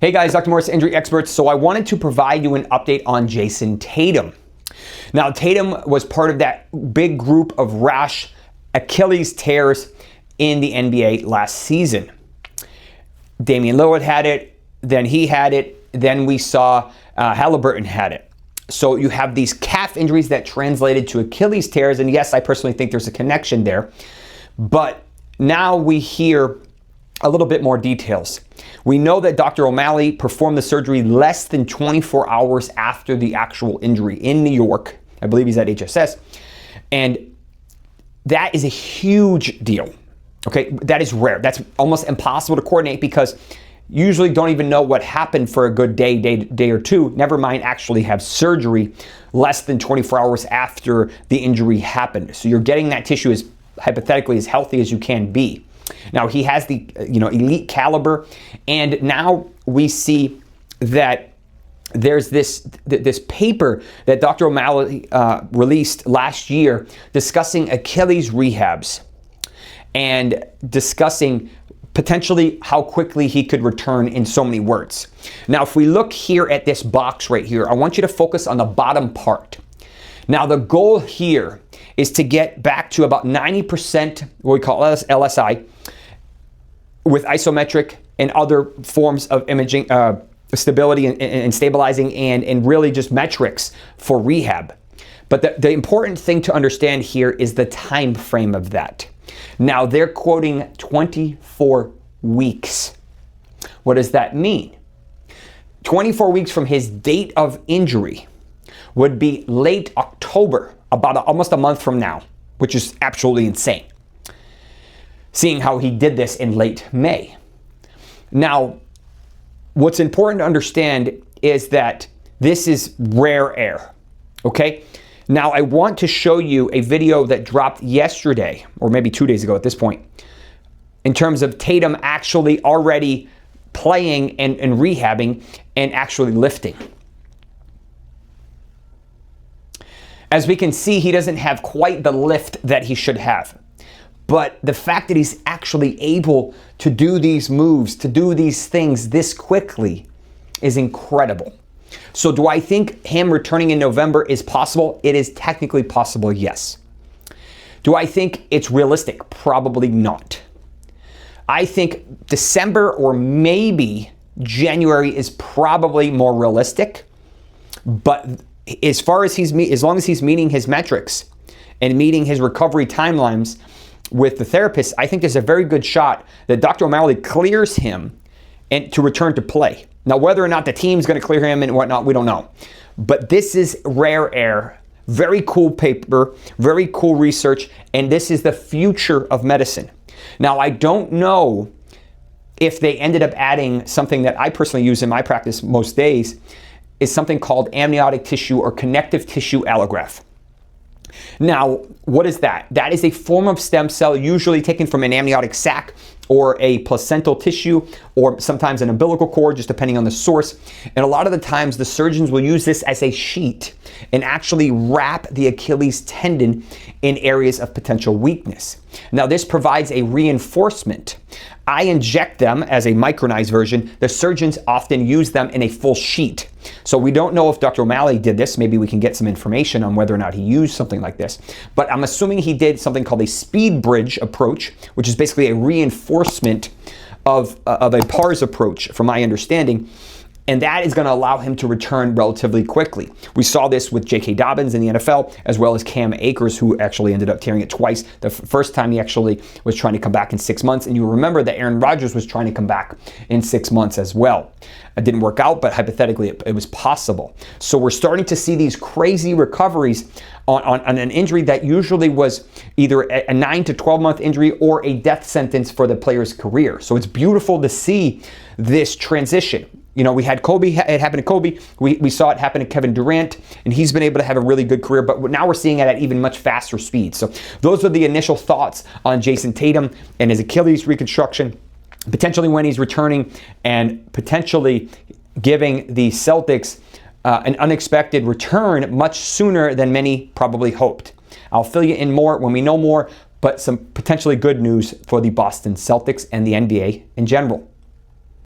Hey guys, Dr. Morse, injury experts. So I wanted to provide you an update on Jayson Tatum. Now, Tatum was part of that big group of rash Achilles tears in the NBA last season. Damian Lillard had it, then he had it, then we saw Halliburton had it. So you have these calf injuries that translated to Achilles tears, and yes, I personally think there's a connection there. But now we hear a little bit more details. We know that Dr. O'Malley performed the surgery less than 24 hours after the actual injury in New York. I believe he's at HSS. And that is a huge deal. Okay, that is rare. That's almost impossible to coordinate because you usually don't even know what happened for a good day or two, never mind actually have surgery less than 24 hours after the injury happened. So you're getting that tissue as hypothetically as healthy as you can be. Now he has the elite caliber, and now we see that there's this paper that Dr. O'Malley released last year discussing Achilles rehabs and discussing potentially how quickly he could return in so many words. Now, if we look here at this box right here, I want you to focus on the bottom part. Now, the goal here is to get back to about 90%, what we call LSI, with isometric and other forms of imaging, stability and stabilizing and really just metrics for rehab. But the important thing to understand here is the time frame of that. Now, they're quoting 24 weeks. What does that mean? 24 weeks from his date of injury would be late October, about almost a month from now, which is absolutely insane, seeing how he did this in late May. Now, what's important to understand is that this is rare air, okay? Now, I want to show you a video that dropped yesterday, or maybe 2 days ago at this point, in terms of Tatum actually already playing and rehabbing and actually lifting. As we can see, he doesn't have quite the lift that he should have. But the fact that he's actually able to do these moves, to do these things this quickly is incredible. So do I think him returning in November is possible? It is technically possible, yes. Do I think it's realistic? Probably not. I think December or maybe January is probably more realistic. But as long as he's meeting his metrics and meeting his recovery timelines with the therapist, I think there's a very good shot that Dr. O'Malley clears him and to return to play. Now, whether or not the team's going to clear him and whatnot, we don't know. But this is rare air, very cool paper, very cool research, and this is the future of medicine. Now, I don't know if they ended up adding something that I personally use in my practice most days, is something called amniotic tissue or connective tissue allograft. Now, what is that? That is a form of stem cell usually taken from an amniotic sac or a placental tissue or sometimes an umbilical cord, just depending on the source. And a lot of the times the surgeons will use this as a sheet and actually wrap the Achilles tendon in areas of potential weakness. Now, this provides a reinforcement. I inject them as a micronized version. The surgeons often use them in a full sheet. So we don't know if Dr. O'Malley did this. Maybe we can get some information on whether or not he used something like this. But I'm assuming he did something called a speed bridge approach, which is basically a reinforcement of a PARS approach, from my understanding. And that is going to allow him to return relatively quickly. We saw this with J.K. Dobbins in the NFL, as well as Cam Akers, who actually ended up tearing it twice. The first time he actually was trying to come back in 6 months. And you remember that Aaron Rodgers was trying to come back in 6 months as well. It didn't work out, but hypothetically it was possible. So we're starting to see these crazy recoveries on an injury that usually was either a 9 to 12 month injury or a death sentence for the player's career. So it's beautiful to see this transition. You know, we had Kobe, it happened to Kobe. We saw it happen to Kevin Durant, and he's been able to have a really good career, but now we're seeing it at even much faster speed. So those are the initial thoughts on Jayson Tatum and his Achilles reconstruction, potentially when he's returning, and potentially giving the Celtics an unexpected return much sooner than many probably hoped. I'll fill you in more when we know more, but some potentially good news for the Boston Celtics and the NBA in general.